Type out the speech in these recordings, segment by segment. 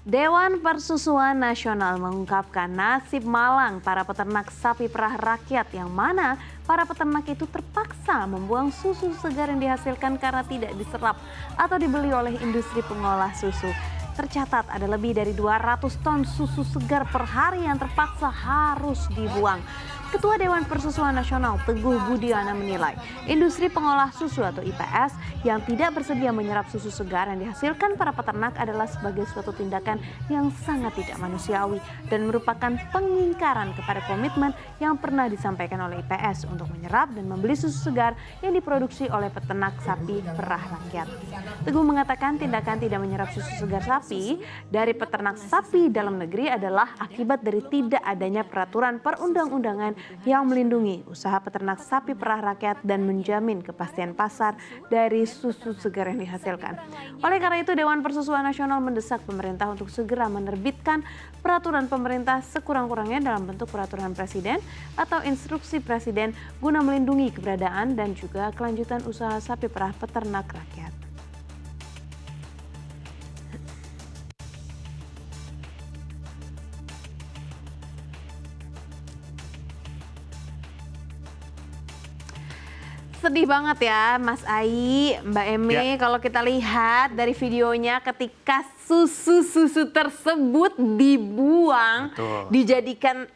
Dewan Persusuan Nasional mengungkapkan nasib malang para peternak sapi perah rakyat yang mana para peternak itu terpaksa membuang susu segar yang dihasilkan karena tidak diserap atau dibeli oleh industri pengolah susu. Tercatat ada lebih dari 200 ton susu segar per hari yang terpaksa harus dibuang. Ketua Dewan Persusuan Nasional Teguh Budiana menilai industri pengolah susu atau IPS yang tidak bersedia menyerap susu segar yang dihasilkan para peternak adalah sebagai suatu tindakan yang sangat tidak manusiawi dan merupakan pengingkaran kepada komitmen yang pernah disampaikan oleh IPS untuk menyerap dan membeli susu segar yang diproduksi oleh peternak sapi perah rakyat. Teguh mengatakan tindakan tidak menyerap susu segar sapi dari peternak sapi dalam negeri adalah akibat dari tidak adanya peraturan perundang-undangan yang melindungi usaha peternak sapi perah rakyat dan menjamin kepastian pasar dari susu segar yang dihasilkan. Oleh karena itu, Dewan Persusuan Nasional mendesak pemerintah untuk segera menerbitkan peraturan pemerintah sekurang-kurangnya dalam bentuk peraturan presiden atau instruksi presiden guna melindungi keberadaan dan juga kelanjutan usaha sapi perah peternak rakyat. Sedih banget ya Mas Ai, Mbak Eme, kalau kita lihat dari videonya ketika susu-susu tersebut dibuang, dijadikan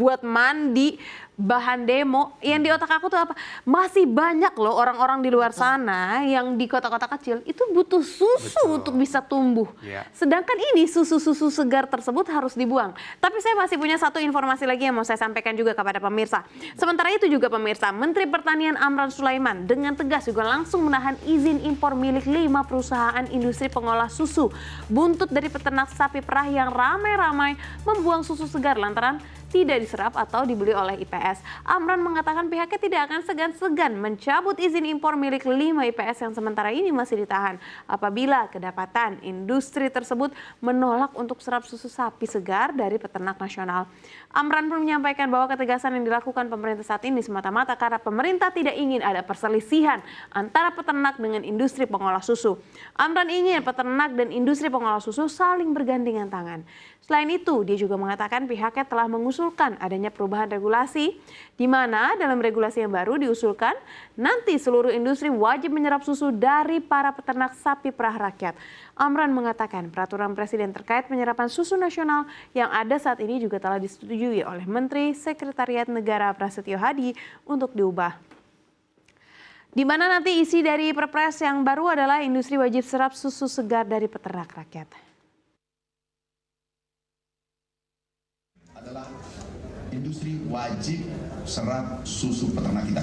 buat mandi, bahan demo, yang di otak aku tuh apa? Masih banyak loh orang-orang di luar sana yang di kota-kota kecil itu butuh susu untuk bisa tumbuh. Sedangkan ini susu-susu segar tersebut harus dibuang. Tapi saya masih punya satu informasi lagi yang mau saya sampaikan juga kepada pemirsa. Sementara itu juga pemirsa, Menteri Pertanian Amran Sulaiman dengan tegas juga langsung menahan izin impor milik 5 perusahaan industri pengolah susu buntut dari peternak sapi perah yang ramai-ramai membuang susu segar lantaran tidak diserap atau dibeli oleh IPS. Amran mengatakan pihaknya tidak akan segan-segan mencabut izin impor milik 5 IPS yang sementara ini masih ditahan apabila kedapatan industri tersebut menolak untuk serap susu sapi segar dari peternak nasional. Amran pun menyampaikan bahwa ketegasan yang dilakukan pemerintah saat ini semata-mata karena pemerintah tidak ingin ada perselisihan antara peternak dengan industri pengolah susu. Amran ingin peternak dan industri pengolah susu saling bergandengan tangan. Selain itu, dia juga mengatakan pihaknya telah mengusulkan adanya perubahan regulasi, di mana dalam regulasi yang baru diusulkan nanti seluruh industri wajib menyerap susu dari para peternak sapi perah rakyat. Amran mengatakan peraturan presiden terkait penyerapan susu nasional yang ada saat ini juga telah disetujui oleh Menteri Sekretariat Negara Prasetyo Hadi untuk diubah. Di mana nanti isi dari Perpres yang baru adalah industri wajib serap susu segar dari peternak rakyat. Adalah industri wajib serap susu peternak kita.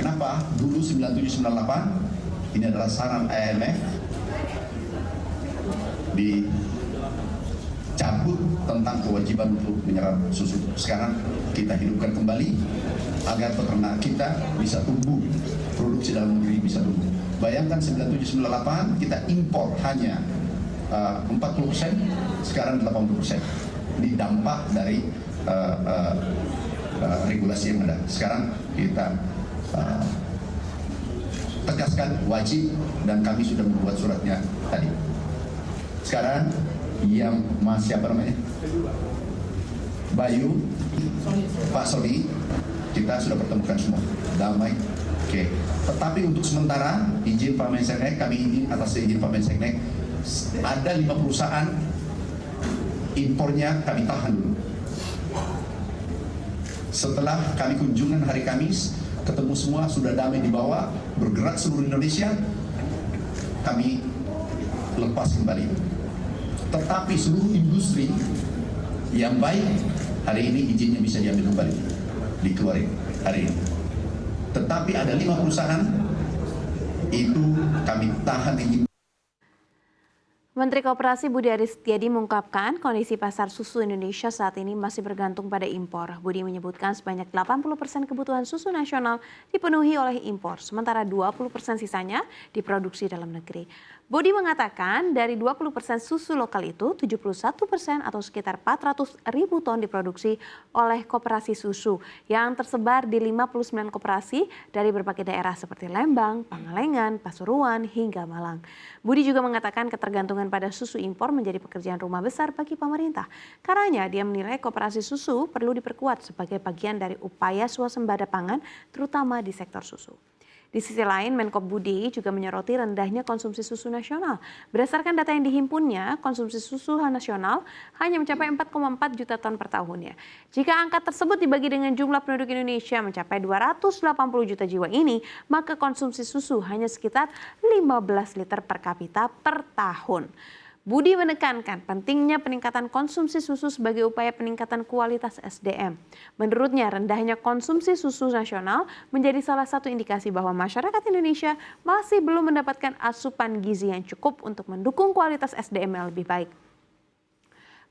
Kenapa? Dulu 9798 ini adalah saran IMF dicabut tentang kewajiban untuk menyerap susu. Sekarang kita hidupkan kembali agar peternak kita bisa tumbuh, produksi dalam negeri bisa tumbuh. Bayangkan 9798 kita impor hanya 40%, sekarang 80%. Ini dampak dari regulasi yang ada. Sekarang kita tegaskan wajib dan kami sudah membuat suratnya tadi. Sekarang yang siapa namanya? Bayu, Pak Sodi, kita sudah pertemukan semua, damai. Oke. Tetapi untuk sementara izin Pak Menseknek, kami ini atas izin Pak Menseknek, ada 5 perusahaan impornya kami tahan dulu. Setelah kami kunjungan hari Kamis, ketemu semua sudah damai di bawah, bergerak seluruh Indonesia, kami lepas kembali. Tetapi seluruh industri yang baik hari ini izinnya bisa diambil kembali, dikeluarin hari ini. Tetapi ada 5 perusahaan itu kami tahan izin. Menteri Koperasi Budi Aris Setiadi mengungkapkan kondisi pasar susu Indonesia saat ini masih bergantung pada impor. Budi menyebutkan sebanyak 80% kebutuhan susu nasional dipenuhi oleh impor, sementara 20% sisanya diproduksi dalam negeri. Budi mengatakan dari 20% susu lokal itu 71% atau sekitar 400.000 ton diproduksi oleh koperasi susu yang tersebar di 59 koperasi dari berbagai daerah seperti Lembang, Pangalengan, Pasuruan hingga Malang. Budi juga mengatakan ketergantungan perlindungan pada susu impor menjadi pekerjaan rumah besar bagi pemerintah. Karenanya dia menilai koperasi susu perlu diperkuat sebagai bagian dari upaya swasembada pangan terutama di sektor susu. Di sisi lain, Menko Budi juga menyoroti rendahnya konsumsi susu nasional. Berdasarkan data yang dihimpunnya, konsumsi susu nasional hanya mencapai 4,4 juta ton per tahunnya. Jika angka tersebut dibagi dengan jumlah penduduk Indonesia mencapai 280 juta jiwa ini, maka konsumsi susu hanya sekitar 15 liter per kapita per tahun. Budi menekankan pentingnya peningkatan konsumsi susu sebagai upaya peningkatan kualitas SDM. Menurutnya, rendahnya konsumsi susu nasional menjadi salah satu indikasi bahwa masyarakat Indonesia masih belum mendapatkan asupan gizi yang cukup untuk mendukung kualitas SDM yang lebih baik.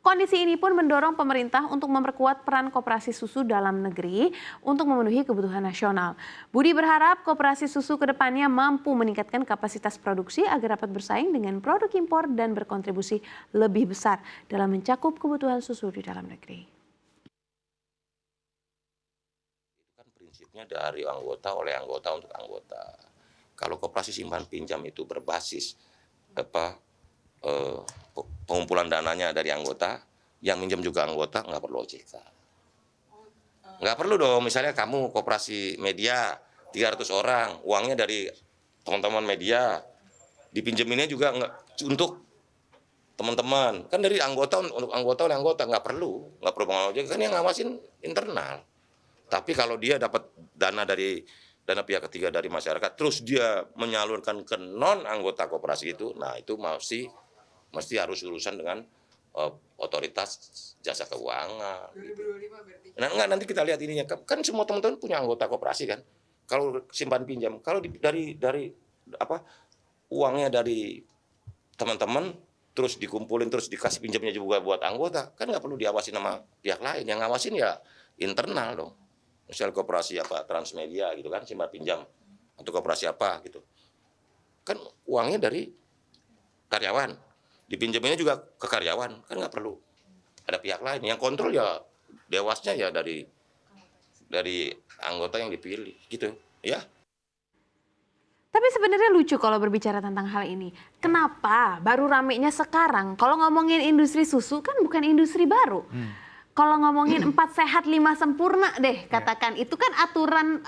Kondisi ini pun mendorong pemerintah untuk memperkuat peran koperasi susu dalam negeri untuk memenuhi kebutuhan nasional. Budi berharap koperasi susu ke depannya mampu meningkatkan kapasitas produksi agar dapat bersaing dengan produk impor dan berkontribusi lebih besar dalam mencakup kebutuhan susu di dalam negeri. Itu kan prinsipnya dari anggota oleh anggota untuk anggota. Kalau koperasi simpan pinjam itu berbasis pengumpulan dananya dari anggota, yang minjem juga anggota, nggak perlu OJK. Nggak perlu dong, misalnya kamu koperasi media 300 orang, uangnya dari teman-teman media, dipinjeminnya juga untuk teman-teman. Kan dari anggota untuk anggota oleh anggota, nggak perlu pengawas OJK, kan yang ngawasin internal. Tapi kalau dia dapat dana pihak ketiga dari masyarakat, terus dia menyalurkan ke non-anggota koperasi itu, nah itu mesti harus urusan dengan otoritas jasa keuangan. 2025 berarti. Nah, enggak, nanti kita lihat ininya. Kan semua teman-teman punya anggota koperasi kan. Kalau simpan pinjam, kalau dari uangnya dari teman-teman terus dikumpulin terus dikasih pinjamnya juga buat anggota, kan nggak perlu diawasi sama pihak lain. Yang ngawasin ya internal dong. Misal koperasi Transmedia gitu kan, simpan pinjam atau koperasi apa gitu. Kan uangnya dari karyawan. Dipinjeminnya juga ke karyawan, kan nggak perlu ada pihak lain. Yang kontrol ya dewasnya ya dari anggota yang dipilih, gitu ya. Tapi sebenarnya lucu kalau berbicara tentang hal ini. Kenapa baru ramenya sekarang? Kalau ngomongin industri susu kan bukan industri baru. Kalau ngomongin 4 sehat 5 sempurna deh katakan, itu kan aturan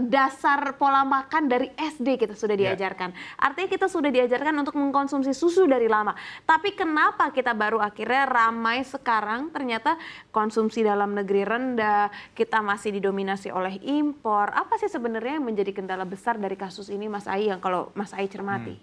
dasar pola makan dari SD kita sudah diajarkan. Artinya kita sudah diajarkan untuk mengkonsumsi susu dari lama. Tapi kenapa kita baru akhirnya ramai sekarang, ternyata konsumsi dalam negeri rendah, kita masih didominasi oleh impor. Apa sih sebenarnya yang menjadi kendala besar dari kasus ini, Mas Ai, yang kalau Mas Ai cermati?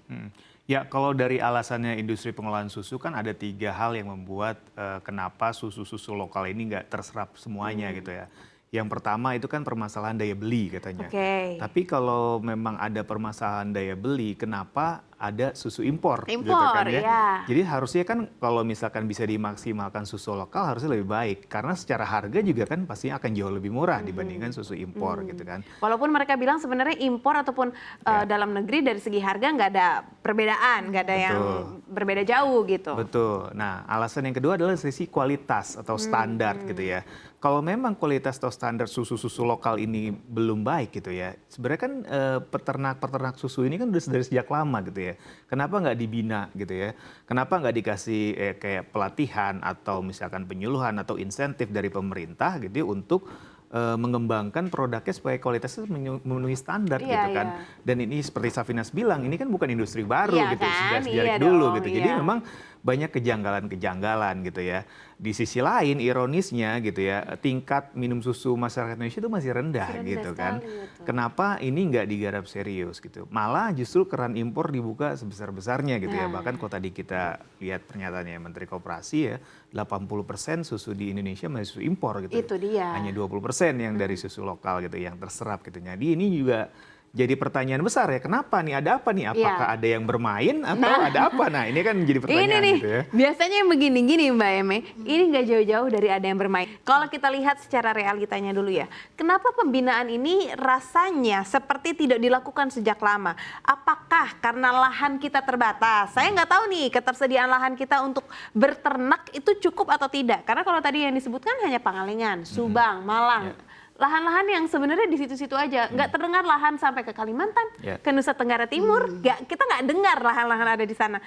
Ya, kalau dari alasannya industri pengolahan susu kan ada 3 hal yang membuat kenapa susu-susu lokal ini nggak terserap semuanya gitu ya. Yang pertama itu kan permasalahan daya beli katanya. Tapi kalau memang ada permasalahan daya beli, kenapa ada susu impor gitu kan ya. Jadi harusnya kan kalau misalkan bisa dimaksimalkan susu lokal harusnya lebih baik. Karena secara harga juga kan pastinya akan jauh lebih murah dibandingkan susu impor gitu kan. Walaupun mereka bilang sebenarnya impor ataupun dalam negeri dari segi harga nggak ada perbedaan, nggak ada yang berbeda jauh gitu. Betul. Nah, alasan yang kedua adalah sisi kualitas atau standar gitu ya. Kalau memang kualitas atau standar susu-susu lokal ini belum baik gitu ya, sebenarnya kan peternak-peternak susu ini kan udah dari sejak lama gitu ya. Kenapa nggak dibina gitu ya? Kenapa nggak dikasih kayak pelatihan atau misalkan penyuluhan atau insentif dari pemerintah gitu ya, untuk mengembangkan produknya supaya kualitasnya memenuhi standar gitu kan. Dan ini seperti Safinas bilang, ini kan bukan industri baru gitu, sudah sejak dulu gitu. Jadi memang banyak kejanggalan-kejanggalan gitu ya. Di sisi lain ironisnya gitu ya, tingkat minum susu masyarakat Indonesia itu masih rendah gitu kan. Kenapa ini nggak digarap serius gitu. Malah justru keran impor dibuka sebesar-besarnya gitu ya. Bahkan kalau tadi kita lihat pernyataannya Menteri Koperasi ya, 80% susu di Indonesia masih susu impor gitu. Itu dia. Hanya 20% yang dari susu lokal gitu yang terserap gitu. Jadi ini juga jadi pertanyaan besar ya, kenapa nih, ada apa nih, apakah ada yang bermain atau ada apa? Nah ini kan jadi pertanyaan ini nih, gitu ya. Biasanya yang begini-gini Mbak Eme, ini nggak jauh-jauh dari ada yang bermain. Kalau kita lihat secara realitanya dulu ya, kenapa pembinaan ini rasanya seperti tidak dilakukan sejak lama? Apakah karena lahan kita terbatas? Saya nggak tahu nih ketersediaan lahan kita untuk berternak itu cukup atau tidak. Karena kalau tadi yang disebutkan hanya Pangalengan, Subang, Malang. Lahan-lahan yang sebenarnya di situ-situ aja, nggak terdengar lahan sampai ke Kalimantan, ke Nusa Tenggara Timur, kita nggak dengar lahan-lahan ada di sana.